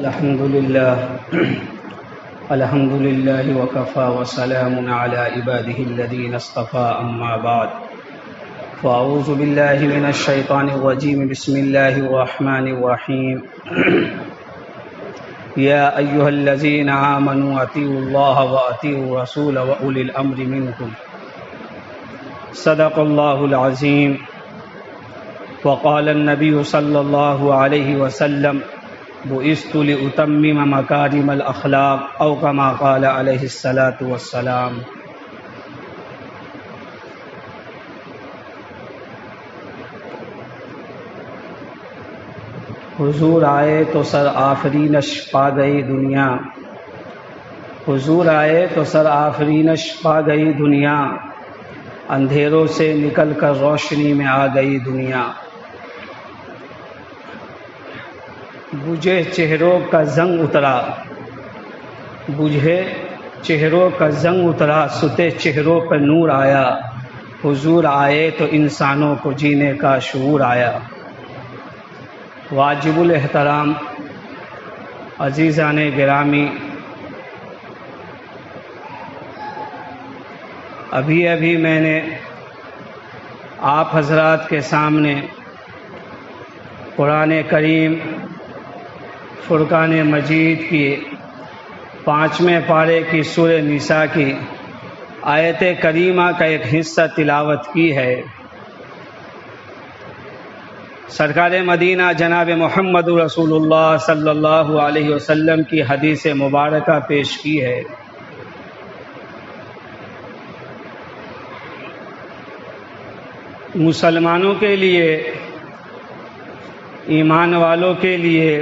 الحمد لله وكفى وسلام على عباده الذين اصطفى أما بعد فأعوذ بالله من الشيطان الرجيم بسم الله الرحمن الرحيم يا أيها الذين آمنوا أطيعوا الله وأطيعوا الرسول وأولي الأمر منكم صدق الله العظيم وقال النبي صلى الله عليه وسلم بعثت لأتمم مكارم الأخلاق أو كما قال عليه الصلاة والسلام۔ حضور آئے تو سر آفرینش پا گئی دنیا، حضور آئے تو سر آفرینش پا گئی دنیا، اندھیروں سے نکل کر روشنی میں آ گئی دنیا۔ بجھے چہروں کا زنگ اترا، بجھے چہروں کا زنگ اترا، ستے چہروں پر نور آیا، حضور آئے تو انسانوں کو جینے کا شعور آیا۔ واجب الاحترام عزیزان گرامی، ابھی میں نے آپ حضرات کے سامنے قرآن کریم فرقان مجید کی 5ویں پارے کی سورہ نساء کی آیت کریمہ کا ایک حصہ تلاوت کی ہے۔ سرکار مدینہ جناب محمد رسول اللہ صلی اللہ علیہ وسلم کی حدیث مبارکہ پیش کی ہے۔ مسلمانوں کے لیے، ایمان والوں کے لیے،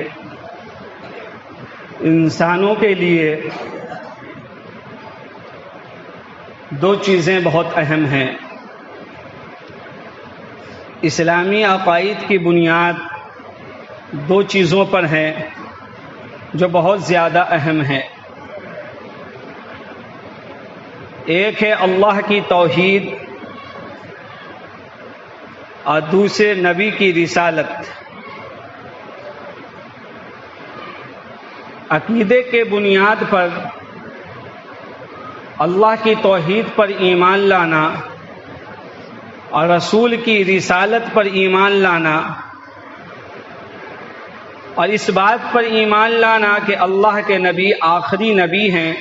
انسانوں کے لیے دو چیزیں بہت اہم ہیں۔ اسلامی عقائد کی بنیاد دو چیزوں پر ہے جو بہت زیادہ اہم ہے۔ ایک ہے اللہ کی توحید اور دوسرے نبی کی رسالت۔ عقیدے کے بنیاد پر اللہ کی توحید پر ایمان لانا اور رسول کی رسالت پر ایمان لانا، اور اس بات پر ایمان لانا کہ اللہ کے نبی آخری نبی ہیں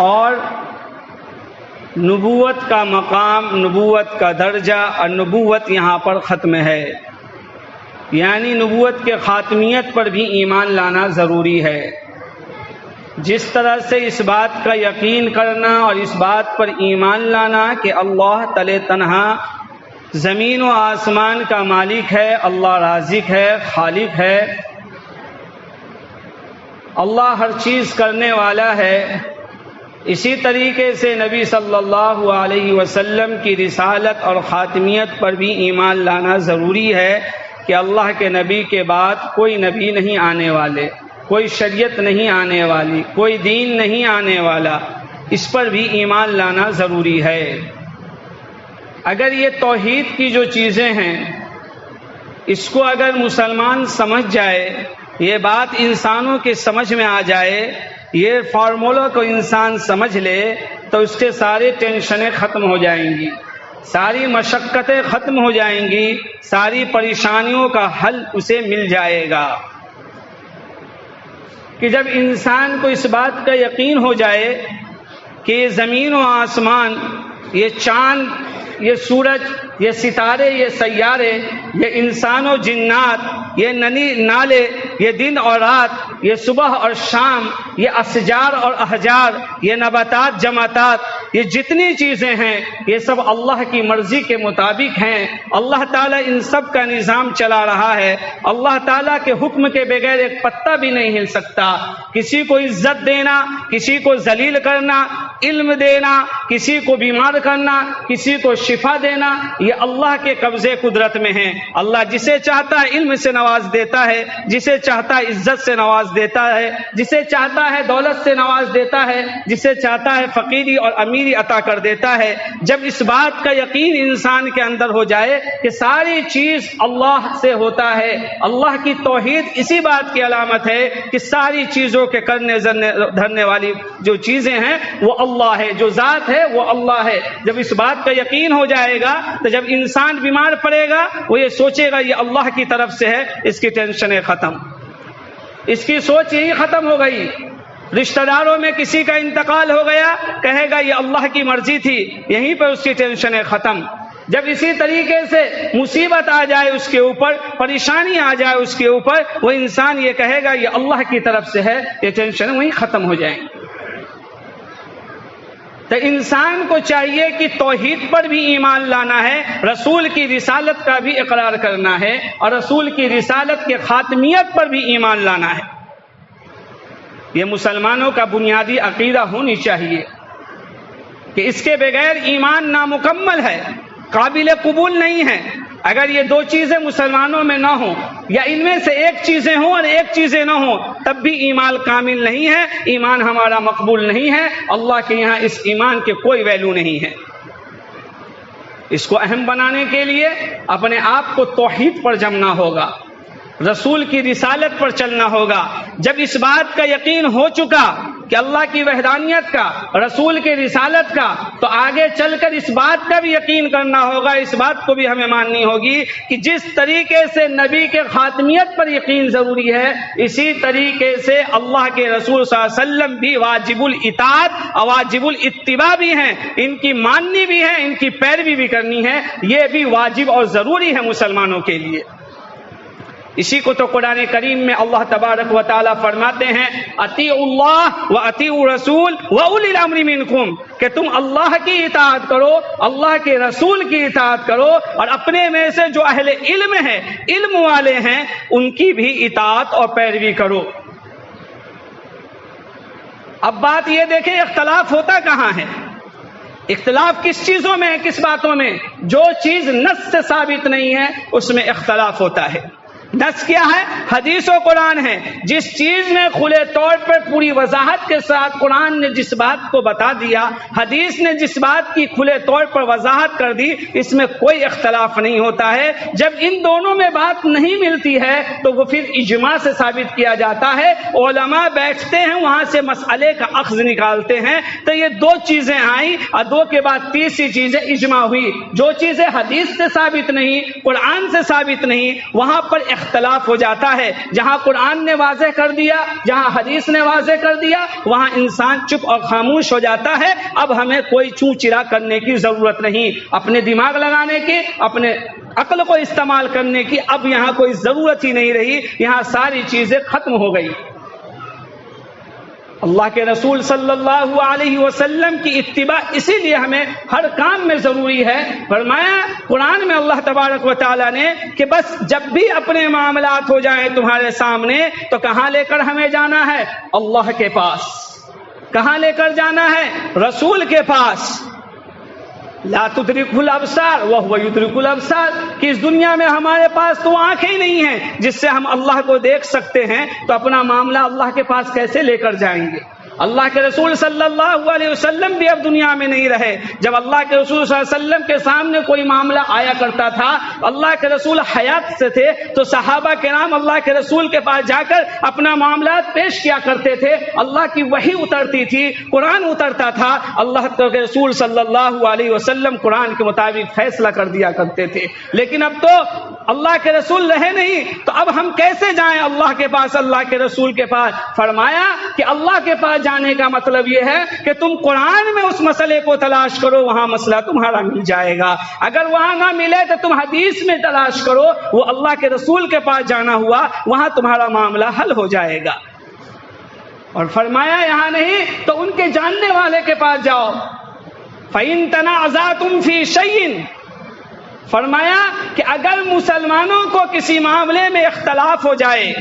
اور نبوت کا مقام، نبوت کا درجہ اور نبوت یہاں پر ختم ہے، یعنی نبوت کے خاتمیت پر بھی ایمان لانا ضروری ہے۔ جس طرح سے اس بات کا یقین کرنا اور اس بات پر ایمان لانا کہ اللہ تعالی تنہا زمین و آسمان کا مالک ہے، اللہ رازق ہے، خالق ہے، اللہ ہر چیز کرنے والا ہے، اسی طریقے سے نبی صلی اللہ علیہ وسلم کی رسالت اور خاتمیت پر بھی ایمان لانا ضروری ہے کہ اللہ کے نبی کے بعد کوئی نبی نہیں آنے والے، کوئی شریعت نہیں آنے والی، کوئی دین نہیں آنے والا، اس پر بھی ایمان لانا ضروری ہے۔ اگر یہ توحید کی جو چیزیں ہیں اس کو اگر مسلمان سمجھ جائے، یہ بات انسانوں کے سمجھ میں آ جائے، یہ فارمولہ کو انسان سمجھ لے تو اس کے سارے ٹینشنیں ختم ہو جائیں گی، ساری مشقتیں ختم ہو جائیں گی، ساری پریشانیوں کا حل اسے مل جائے گا۔ کہ جب انسان کو اس بات کا یقین ہو جائے کہ یہ زمین و آسمان، یہ چاند، یہ سورج، یہ ستارے، یہ سیارے، یہ انسان و جنات، یہ نالے، یہ دن اور رات، یہ صبح اور شام، یہ اشجار اور احجار، یہ نباتات جماعتات، یہ جتنی چیزیں ہیں یہ سب اللہ کی مرضی کے مطابق ہیں۔ اللہ تعالیٰ ان سب کا نظام چلا رہا ہے۔ اللہ تعالیٰ کے حکم کے بغیر ایک پتا بھی نہیں ہل سکتا۔ کسی کو عزت دینا، کسی کو ذلیل کرنا، علم دینا، کسی کو بیمار کرنا، کسی کو شفا دینا، یہ اللہ کے قبضے قدرت میں ہے۔ اللہ جسے چاہتا ہے علم سے نواز دیتا ہے، جسے چاہتا ہے عزت سے نواز دیتا ہے، جسے چاہتا ہے دولت سے نواز دیتا ہے، جسے چاہتا ہے فقیری اور امیر امیری عطا کر دیتا ہے جب اس بات کا یقین انسان کے اندر ہو جائے کہ ساری چیز اللہ سے ہوتا ہے. اللہ کی توحید اسی بات کی علامت ہے کہ ساری چیزوں کے کرنے دھرنے والی جو چیزیں ہیں وہ اللہ ہے, جو ذات ہے وہ اللہ ہے. جب اس بات کا یقین ہو جائے گا تو جب انسان بیمار پڑے گا وہ یہ سوچے گا یہ اللہ کی طرف سے ہے, اس کی ٹینشنیں ختم, اس کی سوچ یہی ختم ہو گئی. رشتہ داروں میں کسی کا انتقال ہو گیا, کہے گا یہ اللہ کی مرضی تھی, یہیں پر اس کی ٹینشنیں ختم. جب اسی طریقے سے مصیبت آ جائے اس کے اوپر, پریشانی آ جائے اس کے اوپر, وہ انسان یہ کہے گا یہ اللہ کی طرف سے ہے, یہ ٹینشن وہیں ختم ہو جائیں. تو انسان کو چاہیے کہ توحید پر بھی ایمان لانا ہے, رسول کی رسالت کا بھی اقرار کرنا ہے, اور رسول کی رسالت کے خاتمیت پر بھی ایمان لانا ہے. یہ مسلمانوں کا بنیادی عقیدہ ہونی چاہیے کہ اس کے بغیر ایمان نامکمل ہے, قابل قبول نہیں ہے. اگر یہ دو چیزیں مسلمانوں میں نہ ہوں, یا ان میں سے ایک چیزیں ہوں اور ایک چیزیں نہ ہوں, تب بھی ایمان کامل نہیں ہے, ایمان ہمارا مقبول نہیں ہے. اللہ کے یہاں اس ایمان کے کوئی ویلیو نہیں ہے. اس کو اہم بنانے کے لیے اپنے آپ کو توحید پر جمنا ہوگا, رسول کی رسالت پر چلنا ہوگا. جب اس بات کا یقین ہو چکا کہ اللہ کی وحدانیت کا, رسول کی رسالت کا, تو آگے چل کر اس بات کا بھی یقین کرنا ہوگا, اس بات کو بھی ہمیں ماننی ہوگی کہ جس طریقے سے نبی کے خاتمیت پر یقین ضروری ہے, اسی طریقے سے اللہ کے رسول صلی اللہ علیہ وسلم بھی واجب الاطاعت اور واجب الاتباع بھی ہیں, ان کی ماننی بھی ہے, ان کی پیروی بھی کرنی ہے. یہ بھی واجب اور ضروری ہے مسلمانوں کے لیے. اسی کو تو قرآن کریم میں اللہ تبارک و تعالیٰ فرماتے ہیں اطیعوا اللہ و اطیعوا الرسول و اولی الامر منکم, کہ تم اللہ کی اطاعت کرو, اللہ کے رسول کی اطاعت کرو, اور اپنے میں سے جو اہل علم ہیں, علم والے ہیں, ان کی بھی اطاعت اور پیروی کرو. اب بات یہ دیکھیں اختلاف ہوتا کہاں ہے, اختلاف کس چیزوں میں ہے, کس باتوں میں؟ جو چیز نص سے ثابت نہیں ہے اس میں اختلاف ہوتا ہے. نص کیا ہے؟ حدیث و قرآن ہے. جس چیز میں کھلے طور پر پوری وضاحت کے ساتھ قرآن نے جس بات کو بتا دیا, حدیث نے جس بات کی کھلے طور پر وضاحت کر دی, اس میں کوئی اختلاف نہیں ہوتا ہے. جب ان دونوں میں بات نہیں ملتی ہے تو وہ پھر اجماع سے ثابت کیا جاتا ہے. علماء بیٹھتے ہیں, وہاں سے مسئلے کا اخذ نکالتے ہیں, تو یہ دو چیزیں آئیں, اور دو کے بعد تیسری چیزیں اجماع ہوئی. جو چیزیں حدیث سے ثابت نہیں, قرآن سے ثابت نہیں, وہاں پر اختلاف ہو جاتا ہے. جہاں قرآن نے واضح کر دیا, جہاں حدیث نے واضح کر دیا, وہاں انسان چپ اور خاموش ہو جاتا ہے. اب ہمیں کوئی چوں چرا کرنے کی ضرورت نہیں, اپنے دماغ لگانے کی, اپنے عقل کو استعمال کرنے کی اب یہاں کوئی ضرورت ہی نہیں رہی. یہاں ساری چیزیں ختم ہو گئی. اللہ کے رسول صلی اللہ علیہ وسلم کی اتباع اسی لیے ہمیں ہر کام میں ضروری ہے. فرمایا قرآن میں اللہ تبارک و تعالیٰ نے کہ بس جب بھی اپنے معاملات ہو جائیں تمہارے سامنے تو کہاں لے کر ہمیں جانا ہے؟ اللہ کے پاس. کہاں لے کر جانا ہے؟ رسول کے پاس. لا تدرکہ الابصار وہو یدرک الابصار, کہ اس دنیا میں ہمارے پاس تو آنکھیں نہیں ہیں جس سے ہم اللہ کو دیکھ سکتے ہیں, تو اپنا معاملہ اللہ کے پاس کیسے لے کر جائیں گے؟ اللہ کے رسول صلی اللہ علیہ وسلم بھی اب دنیا میں نہیں رہے. جب اللہ کے رسول صلی اللہ علیہ وسلم کے سامنے کوئی معاملہ آیا کرتا تھا, اللہ کے رسول حیات سے تھے, تو صحابہ کرام اللہ کے رسول کے پاس جا کر اپنا معاملات پیش کیا کرتے تھے. اللہ کی وحی اترتی تھی, قرآن اترتا تھا, اللہ کے رسول صلی اللہ علیہ وسلم قرآن کے مطابق فیصلہ کر دیا کرتے تھے. لیکن اب تو اللہ کے رسول رہے نہیں, تو اب ہم کیسے جائیں اللہ کے پاس, اللہ کے رسول کے پاس؟ فرمایا کہ اللہ کے پاس جانے کا مطلب یہ ہے کہ تم قرآن میں اس مسئلے کو تلاش کرو, وہاں مسئلہ تمہارا مل جائے گا. اگر وہاں نہ ملے تو تم حدیث میں تلاش کرو, وہ اللہ کے رسول کے پاس جانا ہوا, وہاں تمہارا معاملہ حل ہو جائے گا. اور فرمایا یہاں نہیں تو ان کے جاننے والے کے پاس جاؤ. فَإِن تَنَازَعْتُمْ فِي شَيْءٍ, فرمایا کہ اگر مسلمانوں کو کسی معاملے میں اختلاف ہو جائے,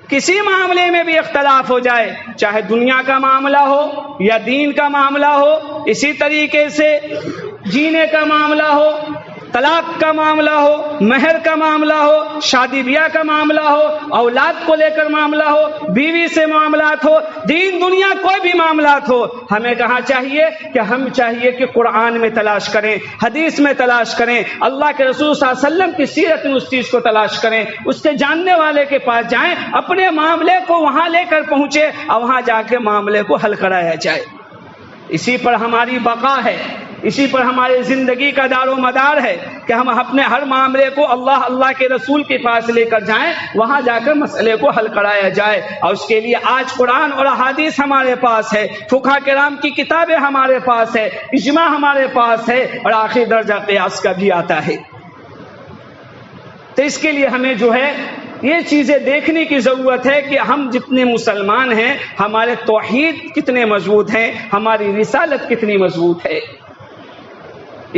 کسی معاملے میں بھی اختلاف ہو جائے, چاہے دنیا کا معاملہ ہو یا دین کا معاملہ ہو, اسی طریقے سے جینے کا معاملہ ہو, طلاق کا معاملہ ہو، مہر کا معاملہ ہو، شادی بیاہ کا معاملہ ہو، اولاد کو لے کر معاملہ ہو، بیوی سے معاملات ہو، دین دنیا کوئی بھی معاملات ہو، ہمیں کہاں چاہیے کہ قرآن میں تلاش کریں، حدیث میں تلاش کریں، اللہ کے رسول صلی اللہ علیہ وسلم کی سیرت میں اس چیز کو تلاش کریں، اس کے جاننے والے کے پاس جائیں، اپنے معاملے کو وہاں لے کر پہنچے اور وہاں جا کے معاملے کو حل کرایا جائے۔ اسی پر ہماری بقا ہے، اسی پر ہماری زندگی کا دار و مدار ہے کہ ہم اپنے ہر معاملے کو اللہ کے رسول کے پاس لے کر جائیں، وہاں جا کر مسئلے کو حل کرایا جائے۔ اور اس کے لیے آج قرآن اور احادیث ہمارے پاس ہے، فقہاء کرام کی کتابیں ہمارے پاس ہے، اجماع ہمارے پاس ہے، اور آخری درجہ قیاس کا بھی آتا ہے۔ تو اس کے لیے ہمیں یہ چیزیں دیکھنے کی ضرورت ہے کہ ہم جتنے مسلمان ہیں، ہمارے توحید کتنے مضبوط ہیں، ہماری رسالت کتنی مضبوط ہے۔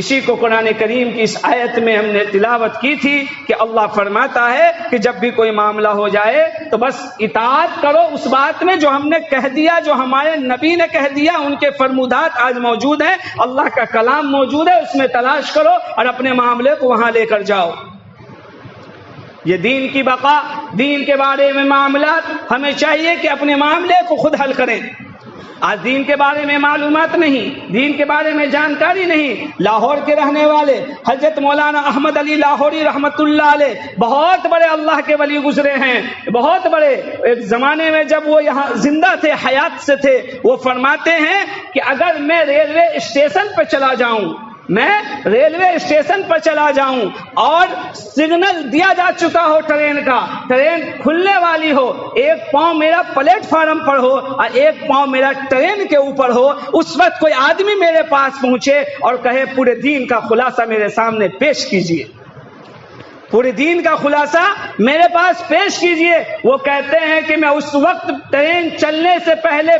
اسی کو قرآن کریم کی اس آیت میں ہم نے تلاوت کی تھی کہ اللہ فرماتا ہے کہ جب بھی کوئی معاملہ ہو جائے تو بس اطاعت کرو اس بات میں جو ہم نے کہہ دیا، جو ہمارے نبی نے کہہ دیا، ان کے فرمودات آج موجود ہیں، اللہ کا کلام موجود ہے، اس میں تلاش کرو اور اپنے معاملے کو وہاں لے کر جاؤ۔ یہ دین کی بقا، دین کے بارے میں معاملات، ہمیں چاہیے کہ اپنے معاملے کو خود حل کریں۔ آج دین کے بارے میں معلومات نہیں، دین کے بارے میں جانکاری نہیں۔ لاہور کے رہنے والے حضرت مولانا احمد علی لاہوری رحمت اللہ علیہ بہت بڑے اللہ کے ولی گزرے ہیں، بہت بڑے۔ ایک زمانے میں جب وہ یہاں زندہ تھے، حیات سے تھے، وہ فرماتے ہیں کہ اگر میں ریلوے اسٹیشن پہ چلا جاؤں، اور سگنل دیا جا چکا ہو ٹرین کا، ٹرین کھلنے والی ہو، ایک پاؤں میرا پلیٹ فارم پر ہو اور ایک پاؤں میرا ٹرین کے اوپر ہو، اس وقت کوئی آدمی میرے پاس پہنچے اور کہے پورے دین کا خلاصہ میرے سامنے پیش کیجئے، پورے دین کا خلاصہ میرے پاس پیش کیجئے، وہ کہتے ہیں کہ میں اس وقت ٹرین چلنے سے پہلے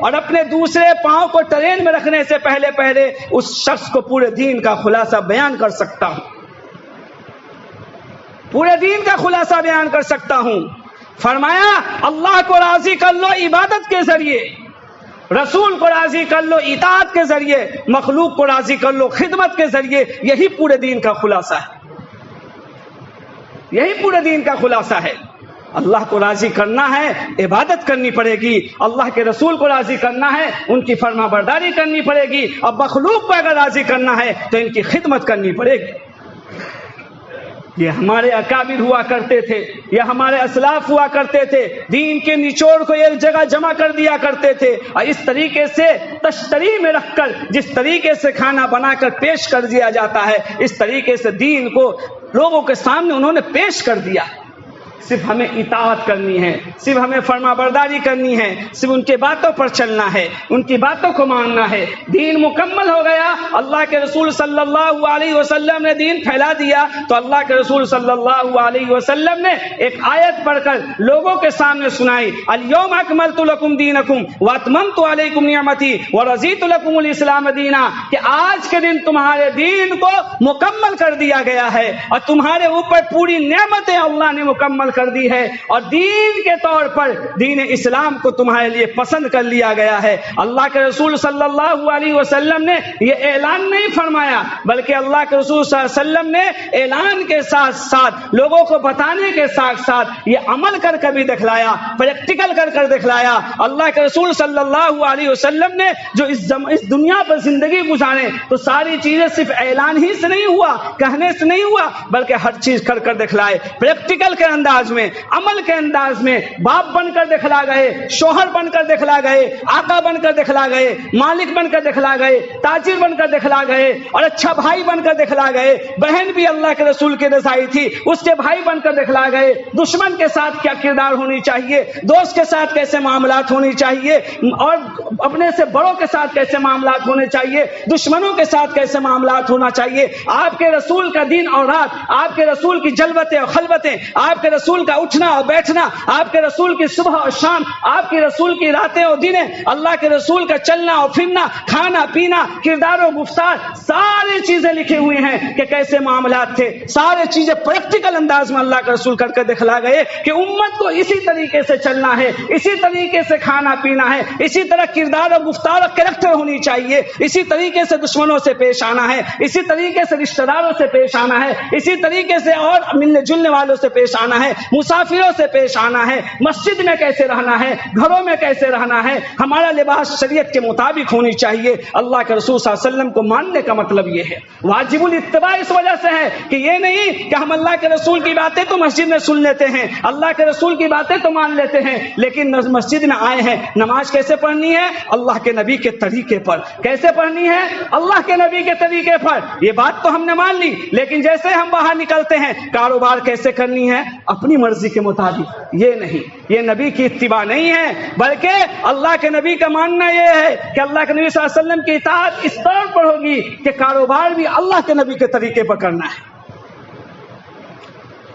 اور اپنے دوسرے پاؤں کو ٹرین میں رکھنے سے پہلے اس شخص کو پورے دین کا خلاصہ بیان کر سکتا ہوں، پورے دین کا خلاصہ بیان کر سکتا ہوں۔ فرمایا اللہ کو راضی کر لو عبادت کے ذریعے، رسول کو راضی کر لو اطاعت کے ذریعے، مخلوق کو راضی کر لو خدمت کے ذریعے، یہی پورے دین کا خلاصہ ہے، یہی پورے دین کا خلاصہ ہے۔ اللہ کو راضی کرنا ہے، عبادت کرنی پڑے گی، اللہ کے رسول کو راضی کرنا ہے، ان کی فرما برداری کرنی پڑے گی، اور مخلوق کو اگر راضی کرنا ہے تو ان کی خدمت کرنی پڑے گی۔ یہ ہمارے اکابر ہوا کرتے تھے، یہ ہمارے اسلاف ہوا کرتے تھے، دین کے نچوڑ کو ایک جگہ جمع کر دیا کرتے تھے، اور اس طریقے سے تشتری میں رکھ کر، جس طریقے سے کھانا بنا کر پیش کر دیا جاتا ہے، اس طریقے سے دین کو لوگوں کے سامنے انہوں نے پیش کر دیا۔ صرف ہمیں اطاعت کرنی ہے، صرف ہمیں فرما برداری کرنی ہے، صرف ان کے باتوں پر چلنا ہے، ان کی باتوں کو ماننا ہے۔ دین مکمل ہو گیا، اللہ کے رسول صلی اللہ علیہ وسلم نے دین پھیلا دیا، تو اللہ کے رسول صلی اللہ علیہ وسلم نے ایک آیت پڑھ کر لوگوں کے سامنے سنائی، الیوم اکملت لکم دینکم واتممت علیکم نعمتی ورضیت لکم الاسلام دینا، کہ آج کے دن تمہارے دین کو مکمل کر دیا گیا ہے اور تمہارے اوپر پوری نعمتیں اللہ نے مکمل کر دی ہے، اور دین کے طور پر دین اسلام کو تمہارے لیے پسند کر لیا گیا ہے۔ اللہ کے رسول صلی اللہ علیہ وسلم نے یہ اعلان نہیں فرمایا، بلکہ اللہ کے رسول صلی اللہ علیہ وسلم نے اعلان کے ساتھ ساتھ، لوگوں کو بتانے کے ساتھ ساتھ یہ عمل کر کے بھی دکھلایا، پریکٹیکل کر کر دکھلایا۔ اللہ کے رسول صلی اللہ علیہ وسلم نے جو اس دنیا پر زندگی گزارے تو ساری چیزیں صرف اعلان ہی سے نہیں ہوا، کہنے سے نہیں ہوا، بلکہ ہر چیز کر کر دکھلائے، پریکٹیکل کے انداز میں، عمل کے انداز میں، باپ بن کر دکھلا گئے، شوہر بن کر دکھلا گئے، آقا بن کر دکھلا گئے، مالک بن کر دکھلا گئے، تاجر بن کر دکھلا گئے، اور اچھا بھائی بن کر دکھلا گئے۔ بہن بھی اللہ کے رسول کی رضائی تھی، اس کے بھائی بن کر دکھلا گئے۔ دشمن کے ساتھ کیا کردار ہونی چاہیے، دوست کے ساتھ کیسے معاملات ہونی چاہیے، اور اپنے سے بڑوں کے ساتھ کیسے معاملات ہونے چاہیے، دشمنوں کے ساتھ کیسے معاملات ہونا چاہیے۔ آپ کے رسول کا دین اور رات، آپ کے رسول کی جلوتیں اور خلوتیں، آپ کے رسول رسول کا اٹھنا اور بیٹھنا، آپ کے رسول کی صبح اور شام، آپ کے رسول کی راتیں اور دنیں، اللہ کے رسول کا چلنا اور پھرنا، کھانا پینا، کردار و گفتار، ساری چیزیں لکھی ہوئی ہیں کہ کیسے معاملات تھے. سارے چیزیں پریکٹیکل انداز میں اللہ کے رسول کر کے دکھلا گئے کہ امت کو اسی طریقے سے چلنا ہے، اسی طریقے سے کھانا پینا ہے، اسی طرح کردار اور گفتار اور کریکٹر ہونی چاہیے، اسی طریقے سے دشمنوں سے پیش آنا ہے، اسی طریقے سے رشتہ داروں سے پیش آنا ہے، اسی طریقے سے اور ملنے جلنے والوں سے پیش آنا ہے، مسافروں سے پیش آنا ہے، مسجد میں کیسے رہنا ہے، گھروں میں کیسے رہنا ہے. ہمارا لباس شریعت کے مطابق ہونی چاہیے. اللہ کے رسول صلی اللہ علیہ وسلم کو ماننے کا مطلب یہ ہے، واجب الاتباع اس وجہ سے ہے کہ یہ نہیں کہ ہم اللہ کے رسول کی باتیں تو مسجد میں سن لیتے ہیں، اللہ کے رسول کی باتیں تو مان لیتے ہیں، لیکن مسجد میں آئے ہیں، نماز کیسے پڑھنی ہے؟ اللہ کے نبی کے طریقے پر. کیسے پڑھنی ہے؟ اللہ کے نبی کے طریقے پر. یہ بات تو ہم نے مان لی، لیکن جیسے ہم باہر نکلتے ہیں کاروبار کیسے کرنی ہے؟ اپنی مرضی کے مطابق. یہ نہیں، یہ نبی کی اتباع نہیں ہے، بلکہ اللہ کے نبی کا ماننا یہ ہے کہ اللہ کے نبی صلی اللہ علیہ وسلم کی اطاعت اس طور پر ہوگی کہ کاروبار بھی اللہ کے نبی کے طریقے پر کرنا ہے.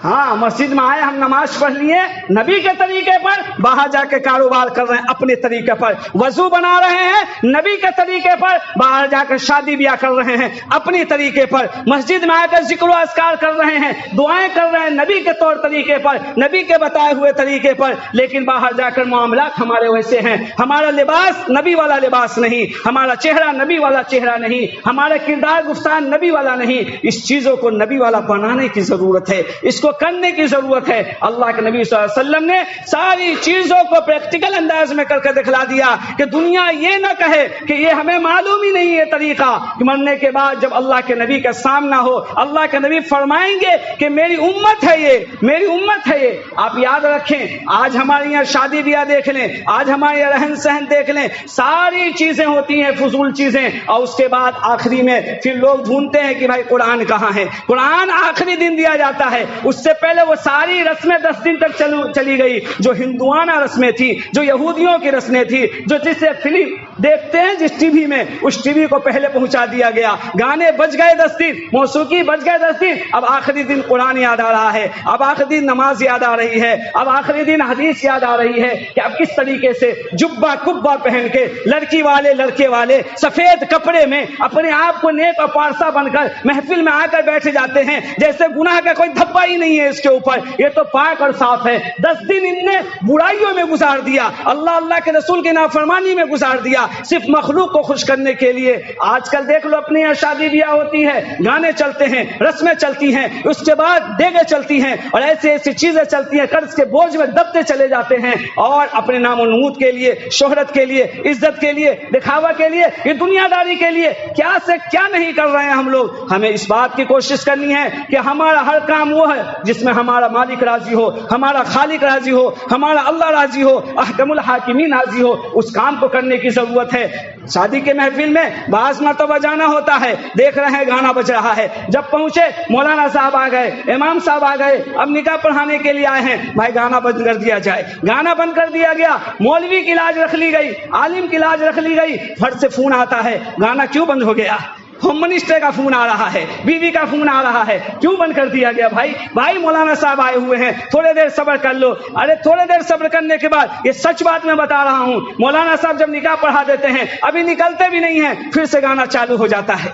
ہاں مسجد میں آئے ہم نماز پڑھ لیے نبی کے طریقے پر، باہر جا کے کاروبار کر رہے ہیں اپنے طریقے پر، وضو بنا رہے ہیں نبی کے طریقے پر، باہر جا کر شادی بیاہ کر رہے ہیں اپنی طریقے پر، مسجد میں آ کر ذکر و اذکار کر رہے ہیں، دعائیں کر رہے ہیں نبی کے طور طریقے پر، نبی کے بتائے ہوئے طریقے پر، لیکن باہر جا کر معاملات ہمارے ویسے ہیں. ہمارا لباس نبی والا لباس نہیں، ہمارا چہرہ نبی والا چہرہ نہیں، ہمارا کردار گفتار نبی والا نہیں. اس چیزوں کو نبی والا بنانے کی ضرورت ہے، اس کو کرنے کی ضرورت ہے. اللہ کے نبی صلی اللہ علیہ وسلم نے ساری چیزوں کو پریکٹیکل انداز میں کر کے دکھلا دیا کہ دنیا یہ نہ کہے کہ یہ ہمیں معلوم ہی نہیں ہے طریقہ، کہ مرنے کے بعد جب اللہ کے نبی کا سامنا ہو اللہ کے نبی فرمائیں گے کہ میری امت ہے یہ، میری امت ہے یہ. آپ یاد رکھیں، آج ہمارے یہاں شادی بیاہ دیکھ لیں، آج ہمارے یہاں رہن سہن دیکھ لیں، ساری چیزیں ہوتی ہیں فضول چیزیں، اور اس کے بعد آخری میں پھر لوگ ڈھونڈتے ہیں کہ بھائی قرآن کہاں ہے. قرآن آخری دن دیا جاتا ہے، اس سے پہلے وہ ساری رسمیں 10 دن تک چلی گئی جو ہندوانہ رسمیں تھی، جو یہودیوں کی رسمیں تھی، جو جسے فلم دیکھتے ہیں جس ٹی وی میں، اس ٹی وی کو پہلے پہنچا دیا گیا. گانے بج گئے 10 دن، موسیقی بج گئے 10 دن، اب آخری دن قرآن یاد آ رہا ہے، اب آخری دن نماز یاد آ رہی ہے، اب آخری دن حدیث یاد آ رہی ہے کہ اب کس طریقے سے جبہ کبہ پہن کے لڑکی والے لڑکے والے سفید کپڑے میں اپنے آپ کو نیک اور پارسا بن کر محفل میں آ کر بیٹھ جاتے ہیں جیسے گناہ کا کوئی دھبا ہی نہیں ہے اس کے اوپر. یہ تو پاک اور صاف ہے. 10 دن ان نے برائیوں میں گزار دیا، اللہ کے رسول کی نافرمانی میں گزار دیا، صرف مخلوق کو خوش کرنے کے لیے. آج کل دیکھ لو اپنے یہاں شادی بیاہ ہوتی ہے، گانے چلتے ہیں، رسمیں چلتی ہیں، اس کے بعد دیگیں چلتی ہیں اور ایسی چیزیں چلتی ہیں، قرض کے بوجھ میں دبتے چلے جاتے ہیں، اور اپنے نام و نمود کے لیے، شہرت کے لیے، عزت کے لیے، دکھاوا کے لیے، یہ دنیا داری کے لیے کیا سے کیا نہیں کر رہے ہیں ہم لوگ. ہمیں اس بات کی کوشش کرنی ہے کہ ہمارا ہر کام وہ ہے جس میں ہمارا مالک راضی ہو، ہمارا خالق راضی ہو، ہمارا اللہ راضی ہو، احکم الحاکمین راضی ہو. اس کام کو کرنے کی ضرورت ہے. شادی کے محفل میں بعض مرتبہ جانا ہوتا ہے، دیکھ رہے ہیں گانا بج رہا ہے، جب پہنچے مولانا صاحب آ گئے، امام صاحب آ گئے، اب نکاح پڑھانے کے لیے آئے ہیں، بھائی گانا بند کر دیا جائے. گانا بند کر دیا گیا، مولوی کی لاج رکھ لی گئی، عالم کی لاج رکھ لی گئی، پھٹ سے فون آتا ہے، گانا کیوں بند ہو گیا؟ ہوم منسٹر کا فون آ رہا ہے، بیوی کا فون آ رہا ہے، کیوں بند کر دیا گیا؟ بھائی مولانا صاحب آئے ہوئے ہیں، تھوڑے دیر صبر کر لو. ارے تھوڑے دیر صبر کرنے کے بعد، یہ سچ بات میں بتا رہا ہوں، مولانا صاحب جب نکاح پڑھا دیتے ہیں ابھی نکلتے بھی نہیں ہیں، پھر سے گانا چالو ہو جاتا ہے،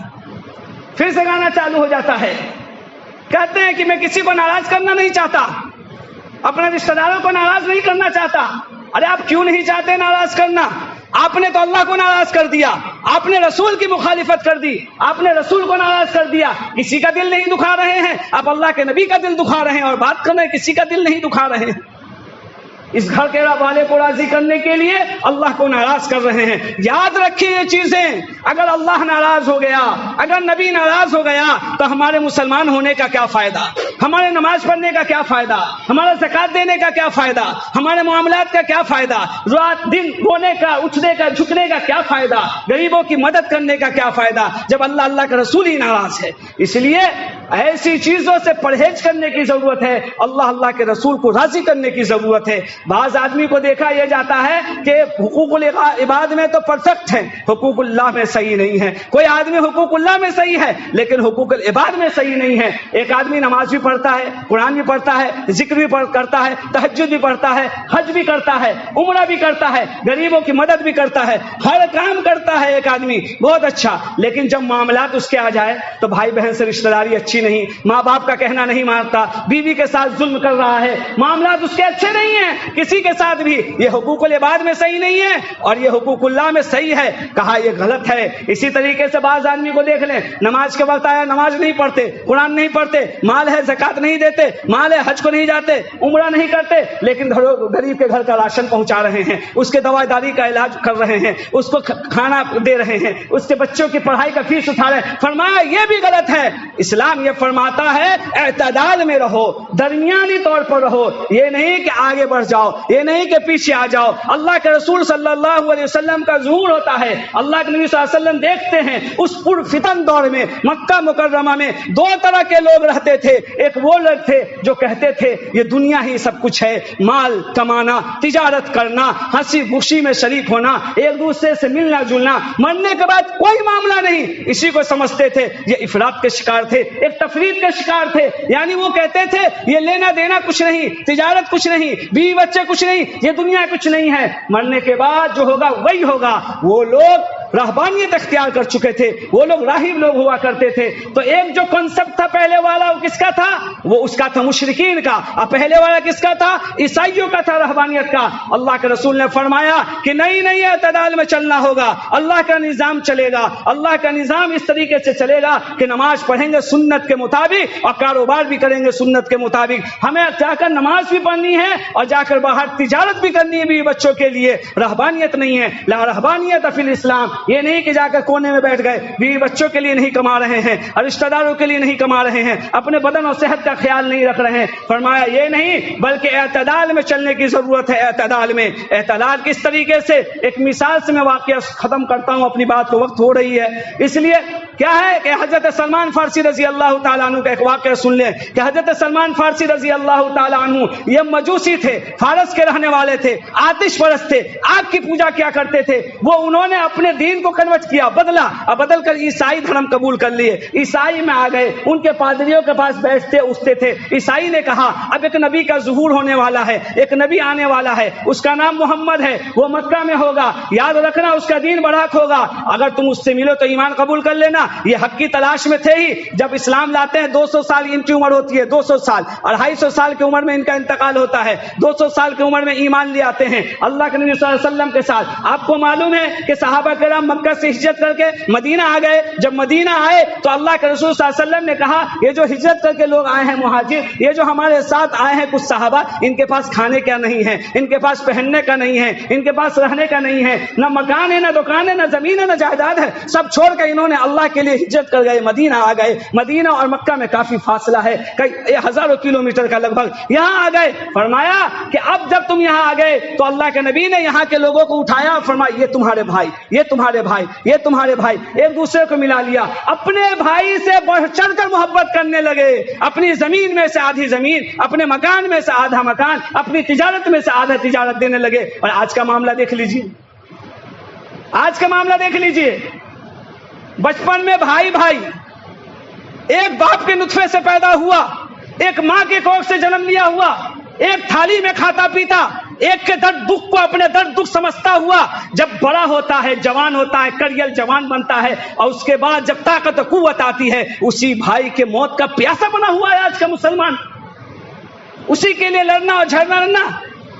پھر سے گانا چالو ہو جاتا ہے. کہتے ہیں کہ میں کسی کو ناراض کرنا نہیں چاہتا، اپنے رشتہ داروں کو ناراض نہیں کرنا چاہتا. ارے آپ کیوں نہیں چاہتے ناراض کرنا؟ آپ نے تو اللہ کو ناراض کر دیا، آپ نے رسول کی مخالفت کر دی، آپ نے رسول کو ناراض کر دیا. کسی کا دل نہیں دکھا رہے ہیں، آپ اللہ کے نبی کا دل دکھا رہے ہیں، اور بات کر رہے ہیں کسی کا دل نہیں دکھا رہے ہیں. اس گھر کے والے کو راضی کرنے کے لیے اللہ کو ناراض کر رہے ہیں. یاد رکھیے یہ چیزیں، اگر اللہ ناراض ہو گیا، اگر نبی ناراض ہو گیا تو ہمارے مسلمان ہونے کا کیا فائدہ، ہمارے نماز پڑھنے کا کیا فائدہ، ہمارا زکات دینے کا کیا فائدہ، ہمارے معاملات کا کیا فائدہ، رات دن رونے کا، اٹھنے کا، جھکنے کا کیا فائدہ، غریبوں کی مدد کرنے کا کیا فائدہ، جب اللہ کا رسول ہی ناراض ہے. اس لیے ایسی چیزوں سے پرہیز کرنے کی ضرورت ہے، اللہ کے رسول کو راضی کرنے کی ضرورت ہے. بعض آدمی کو دیکھا یہ جاتا ہے کہ حقوق العباد میں تو پرفیکٹ ہے، حقوق اللہ میں صحیح نہیں ہے. کوئی آدمی حقوق اللہ میں صحیح ہے لیکن حقوق العباد میں صحیح نہیں ہے. ایک آدمی نماز بھی پڑھتا ہے، قرآن بھی پڑھتا ہے، ذکر بھی کرتا ہے، تہجد بھی پڑھتا ہے، حج بھی کرتا ہے، عمرہ بھی کرتا ہے، غریبوں کی مدد بھی کرتا ہے، ہر کام کرتا ہے ایک آدمی بہت اچھا، لیکن جب معاملات اس کے آ جائے تو بھائی بہن سے رشتہ داری اچھی نہیں، ماں باپ کا کہنا نہیں مانتا، بیوی کے ساتھ ظلم کر رہا ہے، معاملات اس کے اچھے نہیں ہیں کسی کے ساتھ بھی، یہ حقوق العباد میں صحیح نہیں ہے اور یہ حقوق اللہ میں صحیح ہے. کہا یہ غلط ہے. اسی طریقے سے بعض آدمی کو دیکھ لیں، نماز کے وقت آیا نماز نہیں پڑھتے، قرآن نہیں پڑھتے، مال ہے زکات نہیں دیتے، مال ہے حج کو نہیں جاتے، عمرہ نہیں کرتے، لیکن غریب کے گھر کا راشن پہنچا رہے ہیں، اس کے دوا داری کا علاج کر رہے ہیں، اس کو کھانا دے رہے ہیں، اس کے بچوں کی پڑھائی کا فیس اٹھا رہے ہیں. فرمایا یہ بھی غلط ہے. اسلام یہ فرماتا ہے اعتدال میں رہو، درمیانی طور پر رہو، یہ نہیں کہ آگے بڑھ جاؤ، یہ نہیں کہ پیچھے آ جاؤ. اللہ کے رسول صلی اللہ علیہ وسلم کا ظہور ہوتا ہے، اللہ کے نبی صلی اللہ علیہ وسلم دیکھتے ہیں اس پر فتن دور میں مکہ مکرمہ میں دو طرح کے لوگ رہتے تھے. ایک وہ لوگ تھے جو کہتے تھے یہ دنیا ہی سب کچھ ہے، مال کمانا، تجارت کرنا، ہنسی خوشی میں شریک ہونا، ایک دوسرے سے ملنا جلنا، مرنے کے بعد کوئی معاملہ نہیں، اسی کو سمجھتے تھے. یہ افراط کے شکار تھے، ایک تفریط کے شکار تھے. یعنی وہ کہتے تھے یہ لینا دینا کچھ نہیں، تجارت کچھ نہیں، بیوی بچے کچھ نہیں، یہ دنیا کچھ نہیں ہے، مرنے کے بعد جو ہوگا وہی ہوگا. وہ لوگ رہبانیت اختیار کر چکے تھے، وہ لوگ راہب لوگ ہوا کرتے تھے. تو ایک جو کنسپٹ تھا پہلے والا وہ کس کا تھا؟ وہ اس کا تھا مشرکین کا. اور پہلے والا کس کا تھا؟ عیسائیوں کا تھا، رہبانیت کا. اللہ کے رسول نے فرمایا کہ نہیں اعتدال میں چلنا ہوگا، اللہ کا نظام چلے گا. اللہ کا نظام اس طریقے سے چلے گا کہ نماز پڑھیں گے سنت کے مطابق اور کاروبار بھی کریں گے سنت کے مطابق. ہمیں جا کر نماز بھی پڑھنی ہے اور جا کر باہر تجارت بھی کرنی ہے بیوی بچوں کے لیے. رہبانیت نہیں ہے، لا رہبانیت فی الاسلام. یہ نہیں کہ جا کر کونے میں بیٹھ گئے، بیوی بچوں کے لیے نہیں کما رہے ہیں اور رشتہ داروں کے لیے نہیں کما رہے ہیں، اپنے بدن اور صحت کا خیال نہیں رکھ رہے ہیں. فرمایا یہ نہیں بلکہ اعتدال میں چلنے کی ضرورت ہے. اعتدال میں اعتدال کس طریقے سے؟ ایک مثال سے میں واقعہ ختم کرتا ہوں، اپنی بات کو وقت ہو رہی ہے اس لیے. کیا ہے کہ حضرت سلمان فارسی رضی اللہ تعالیٰ عنہ کا ایک واقعہ سن لیں کہ حضرت سلمان فارسی رضی اللہ تعالیٰ عنہ یہ مجوسی تھے، فارس کے رہنے والے تھے، آتش پرست تھے، آگ کی پوجا کیا کرتے تھے. وہ انہوں نے اپنے دین کو کنورٹ کیا، بدلا اور بدل کر عیسائی دھرم قبول کر لیے. عیسائی میں آ گئے، ان کے پادریوں کے پاس بیٹھتے اٹھتے تھے. عیسائی نے کہا اب ایک نبی کا ظہور ہونے والا ہے، ایک نبی آنے والا ہے، اس کا نام محمد ہے، وہ مکہ میں ہوگا، یاد رکھنا اس کا دین برحق ہوگا، اگر تم اس سے ملو تو ایمان قبول کر لینا. یہ حق کی تلاش میں تھے ہی. جب اسلام لاتے ہیں 200 سال ان کی عمر ہوتی ہے، 200 سال، 250 سال کی عمر میں ان کا انتقال ہوتا ہے، 200 سال کی عمر میں ایمان لے آتے ہیں اللہ کے نبی صلی اللہ علیہ وسلم کے ساتھ. آپ کو معلوم ہے کہ صحابہ کرام مکہ سے ہجرت کر کے مدینہ آ گئے. جب مدینہ آئے تو اللہ کے رسول صلی اللہ علیہ وسلم نے کہا یہ جو ہجرت کر کے لوگ آئے ہیں مہاجر، یہ جو ہمارے ساتھ آئے ہیں کچھ صحابہ، ان کے پاس کھانے کا نہیں ہے، ان کے پاس پہننے کا نہیں ہے، ان کے پاس رہنے کا نہیں ہے، نہ مکان ہے، نہ دکان ہے، نہ زمین ہے، نہ جائیداد ہے، سب چھوڑ کے انہوں نے اللہ کے لیے ہجرت کر گئے، مدینہ آ گئے. مدینہ اور مکہ میں کافی فاصلہ ہے، کئی ہزاروں کلومیٹر کا لگ بھگ. یہاں آ گئے، فرمایا کہ اب جب تم یہاں آ گئے تو اللہ کے نبی نے یہاں کے لوگوں کو اٹھایا اور فرمایا یہ تمہارے بھائی، یہ تمہارے بھائی، یہ تمہارے بھائی، ایک دوسرے کو ملا لیا. اپنے بھائی سے بڑھ چڑھ کر محبت کرنے لگے. اپنی زمین میں سے آدھی زمین، اپنے مکان میں سے آدھا مکان، اپنی تجارت میں سے آدھا تجارت دینے لگے. اور آج کا معاملہ دیکھ لیجیے، آج کا معاملہ دیکھ لیجیے. بچپن میں بھائی بھائی ایک باپ کے نطفے سے پیدا ہوا، ایک ماں کے کوکھ سے جنم لیا ہوا، ایک تھالی میں کھاتا پیتا، ایک کے درد دکھ کو اپنے درد دکھ سمجھتا ہوا. جب بڑا ہوتا ہے، جوان ہوتا ہے، کریل جوان بنتا ہے، اور اس کے بعد جب طاقت و قوت آتی ہے، اسی بھائی کے موت کا پیاسا بنا ہوا ہے آج کا مسلمان. اسی کے لیے لڑنا اور جھگڑنا رہنا،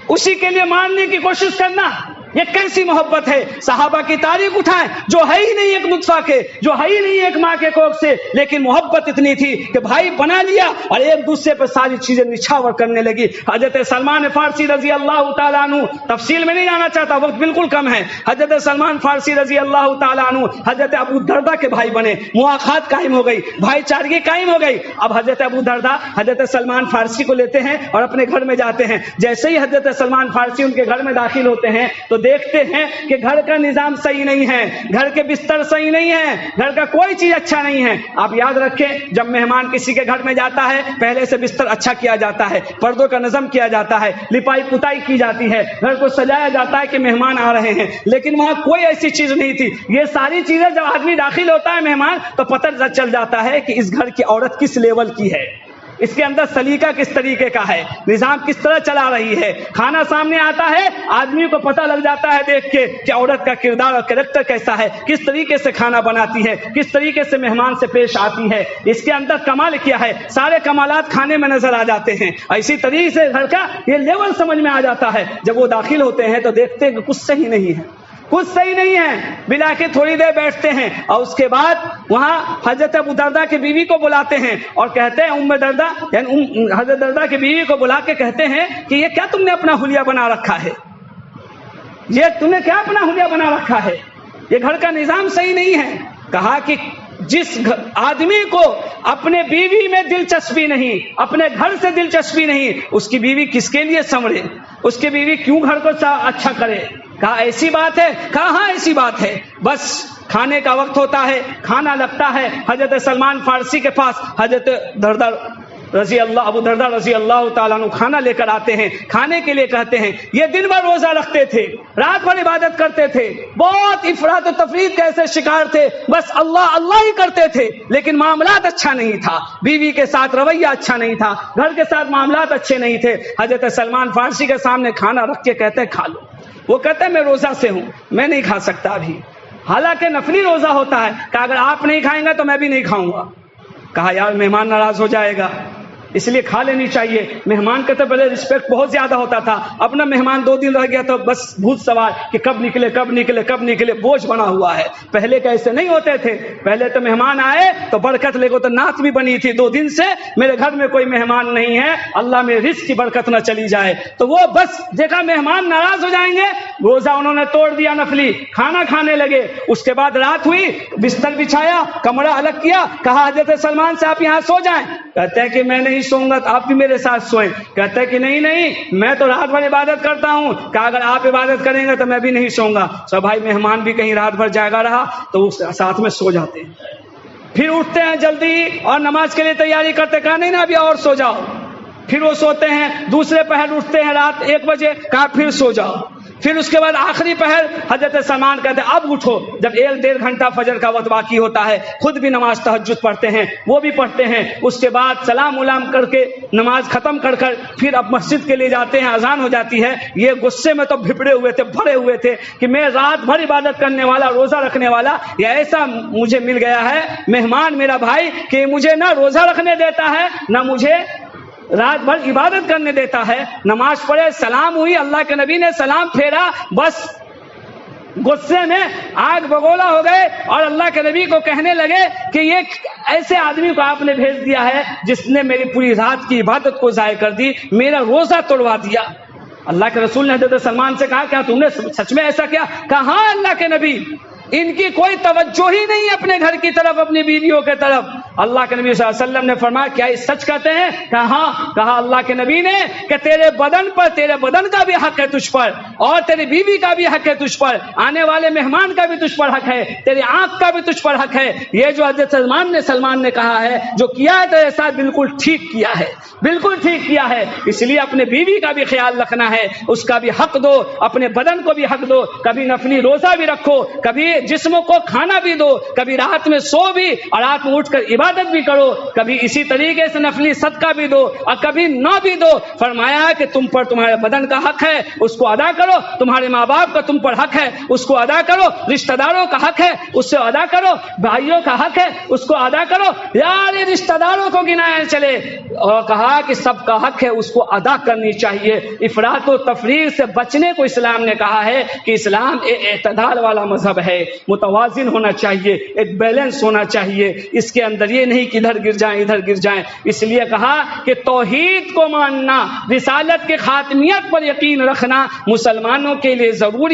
اسی کے لیے مارنے کی کوشش کرنا، یہ کیسی محبت ہے؟ صحابہ کی تاریخ اٹھائیں، جو ہے ہی نہیں ایک نطفہ کے، جو ہے ہی نہیں ایک ماں کے کوکھ سے، لیکن محبت اتنی تھی کہ بھائی بنا لیا اور ایک دوسرے پر ساری چیزیں نچھاور کرنے لگی. حضرت سلمان فارسی رضی اللہ تعالیٰ عنہ، تفصیل میں نہیں جانا چاہتا، وقت بالکل کم ہے. حضرت سلمان فارسی رضی اللہ تعالیٰ عنہ حضرت ابو دردہ کے بھائی بنے، مواخات قائم ہو گئی، بھائی چارگی قائم ہو گئی. اب حضرت ابو دردہ حضرت سلمان فارسی کو لیتے ہیں اور اپنے گھر میں جاتے ہیں. جیسے ہی حضرت سلمان فارسی ان کے گھر میں داخل ہوتے ہیں تو دیکھتے ہیں کہ گھر کا نظام صحیح نہیں ہے، گھر کے بستر صحیح نہیں ہے، گھر کا کوئی چیز اچھا نہیں ہے۔ آپ یاد رکھیں، جب مہمان کسی کے گھر میں جاتا ہے پہلے سے بستر اچھا کیا جاتا ہے، پردوں کا نظم کیا جاتا ہے، لپائی پتائی کی جاتی ہے، گھر کو سجایا جاتا ہے کہ مہمان آ رہے ہیں، لیکن وہاں کوئی ایسی چیز نہیں تھی۔ یہ ساری چیزیں جب آدمی داخل ہوتا ہے مہمان تو پتہ چل جاتا ہے کہ اس گھر کی عورت کس لیول کی ہے، اس کے اندر سلیقہ کس طریقے کا ہے، نظام کس طرح چلا رہی ہے۔ کھانا سامنے آتا ہے، آدمی کو پتہ لگ جاتا ہے دیکھ کے کہ عورت کا کردار اور کریکٹر کیسا ہے، کس طریقے سے کھانا بناتی ہے، کس طریقے سے مہمان سے پیش آتی ہے، اس کے اندر کمال کیا ہے۔ سارے کمالات کھانے میں نظر آ جاتے ہیں۔ اسی طریقے سے گھر کا یہ لیول سمجھ میں آ جاتا ہے۔ جب وہ داخل ہوتے ہیں تو دیکھتے ہیں کہ کچھ صحیح نہیں ہے، کچھ صحیح نہیں ہے، بلا کے تھوڑی دیر بیٹھتے ہیں اور اس کے بعد وہاں حضرت ابو دردہ کی بیوی کو بلاتے ہیں اور کہتے ہیں ام دردہ یعنی حضرت دردہ کی بیوی کو بلا کے کہتے ہیں کہ یہ کیا تم نے اپنا حلیہ بنا رکھا ہے، یہ تم نے کیا اپنا حلیہ بنا رکھا ہے، یہ گھر کا نظام صحیح نہیں ہے۔ کہا کہ جس آدمی کو اپنے بیوی میں دلچسپی نہیں، اپنے گھر سے دلچسپی نہیں، اس کی بیوی کس کے لیے سنورے، اس کی بیوی کیوں گھر کو اچھا کرے۔ کہا ایسی بات ہے؟ کہا ہاں ایسی بات ہے۔ بس کھانے کا وقت ہوتا ہے، کھانا لگتا ہے، حضرت سلمان فارسی کے پاس حضرت دردہ رضی اللہ ابو دردہ رضی اللہ تعالیٰ عنہ کھانا لے کر آتے ہیں، کھانے کے لیے کہتے ہیں۔ یہ دن بھر روزہ رکھتے تھے، رات بھر عبادت کرتے تھے، بہت افراط و تفریط کا ایسے شکار تھے، بس اللہ اللہ ہی کرتے تھے، لیکن معاملات اچھا نہیں تھا، بیوی کے ساتھ رویہ اچھا نہیں تھا، گھر کے ساتھ معاملات اچھے نہیں تھے۔ حضرت سلمان فارسی کے سامنے کھانا رکھ کے کہتے ہیں کھا لو۔ وہ کہتے ہیں میں روزہ سے ہوں، میں نہیں کھا سکتا ابھی، حالانکہ نفلی روزہ ہوتا ہے۔ کہ اگر آپ نہیں کھائیں گے تو میں بھی نہیں کھاؤں گا۔ کہا یار مہمان ناراض ہو جائے گا، اس لیے کھا لینی چاہیے۔ مہمان کا تو پہلے رسپیکٹ بہت زیادہ ہوتا تھا، اپنا مہمان 2 دن رہ گیا تو بس بھوت سوار کہ کب نکلے کب نکلے کب نکلے، بوجھ بنا ہوا ہے۔ پہلے کا ایسے نہیں ہوتے تھے، پہلے تو مہمان آئے تو برکت لے کو تو نعت بھی بنی تھی 2 دن سے، میرے گھر میں کوئی مہمان نہیں ہے، اللہ میں رزق کی برکت نہ چلی جائے۔ تو وہ بس دیکھا مہمان ناراض ہو جائیں گے، روزہ انہوں نے توڑ دیا نفلی، کھانا کھانے لگے۔ اس کے بعد رات ہوئی، بستر بچھایا، کمرہ الگ کیا، کہا حضرت سلمان سے آپ یہاں سو جائیں۔ کہتے ہیں کہ میں نہیں سوؤں گا تو آپ بھی میرے ساتھ سوئیں۔ کہتے ہیں کہ نہیں نہیں، میں تو رات بھر عبادت کرتا ہوں، کہ اگر آپ عبادت کریں گے تو میں بھی نہیں سوؤں گا۔ سو بھائی مہمان بھی کہیں رات بھر جاگا رہا تو وہ ساتھ میں سو جاتے ہیں، پھر اٹھتے ہیں جلدی اور نماز کے لیے تیاری کرتے، کہا نہیں نا ابھی اور سو جاؤ، پھر وہ سوتے ہیں۔ دوسرے پہر اٹھتے ہیں رات 1 بجے، کہا پھر سو جاؤ۔ پھر اس کے بعد آخری پہر حضرت سلمان کہتے ہیں اب اٹھو، جب 1-1.5 گھنٹہ فجر کا وقت باقی ہوتا ہے، خود بھی نماز تہجد پڑھتے ہیں، وہ بھی پڑھتے ہیں۔ اس کے بعد سلام علام کر کے نماز ختم کر پھر اب مسجد کے لیے جاتے ہیں، اذان ہو جاتی ہے۔ یہ غصے میں تو بھپڑے ہوئے تھے، بھرے ہوئے تھے کہ میں رات بھر عبادت کرنے والا، روزہ رکھنے والا، یا ایسا مجھے مل گیا ہے مہمان میرا بھائی کہ مجھے نہ روزہ رکھنے دیتا ہے، نہ مجھے رات بھر عبادت کرنے دیتا ہے۔ نماز پڑھے، سلام ہوئی، اللہ کے نبی نے سلام پھیرا، بس غصے میں آگ بگولا ہو گئے اور اللہ کے نبی کو کہنے لگے کہ یہ ایسے آدمی کو آپ نے بھیج دیا ہے جس نے میری پوری رات کی عبادت کو ضائع کر دی، میرا روزہ توڑوا دیا۔ اللہ کے رسول نے حضرت سلمان سے کہا کیا تم نے سچ میں ایسا کیا؟ کہا ہاں اللہ کے نبی، ان کی کوئی توجہ ہی نہیں اپنے گھر کی طرف، اپنی بیویوں کی طرف۔ اللہ کے نبی صلی اللہ علیہ وسلم نے فرمایا کیا یہ سچ کہتے ہیں؟ کہا ہاں۔ کہا اللہ کے نبی نے کہ تیرے بدن پر، تیرے بدن کا بھی حق ہے تجھ پر، اور تیری بیوی کا بھی حق ہے تجھ پر، آنے والے مہمان کا بھی تجھ پر حق ہے، تیری آنکھ کا بھی تجھ پر حق ہے۔ یہ جو حضرت سلمان نے کہا ہے، جو کیا ہے تیرے ساتھ بالکل ٹھیک کیا ہے، بالکل ٹھیک کیا ہے۔ اس لیے اپنے بیوی کا بھی خیال رکھنا ہے، اس کا بھی حق دو، اپنے بدن کو بھی حق دو، کبھی نفلی روزہ بھی رکھو، کبھی جسم کو کھانا بھی دو، کبھی رات میں سو بھی اور رات میں اٹھ کر عبادت بھی کرو، کبھی اسی طریقے سے نفلی صدقہ بھی دو اور کبھی نہ بھی دو۔ فرمایا کہ تم پر تمہارے بدن کا حق ہے، اس کو ادا کرو، تمہارے ماں باپ کا تم پر حق ہے، اس کو ادا کرو، رشتہ داروں کا حق ہے، اس سے ادا کرو، بھائیوں کا حق ہے، اس کو ادا کرو۔ یار یہ رشتہ داروں کو گنایا چلے، اور کہا کہ سب کا حق ہے، اس کو ادا کرنی چاہیے۔ افراط و تفریط سے بچنے کو اسلام نے کہا ہے کہ اسلام ایک اعتدال والا مذہب ہے، متوازن ہونا چاہیے، ایک بیلنس ہونا چاہیے، اس کے اندر یہ نہیں کہ ادھر گر جائیں ادھر گر جائیں۔ اس لیے کہا کہ توحید کو ماننا، رسالت کے خاتمیت پر یقین رکھنا مسلمانوں کے لیے ضروری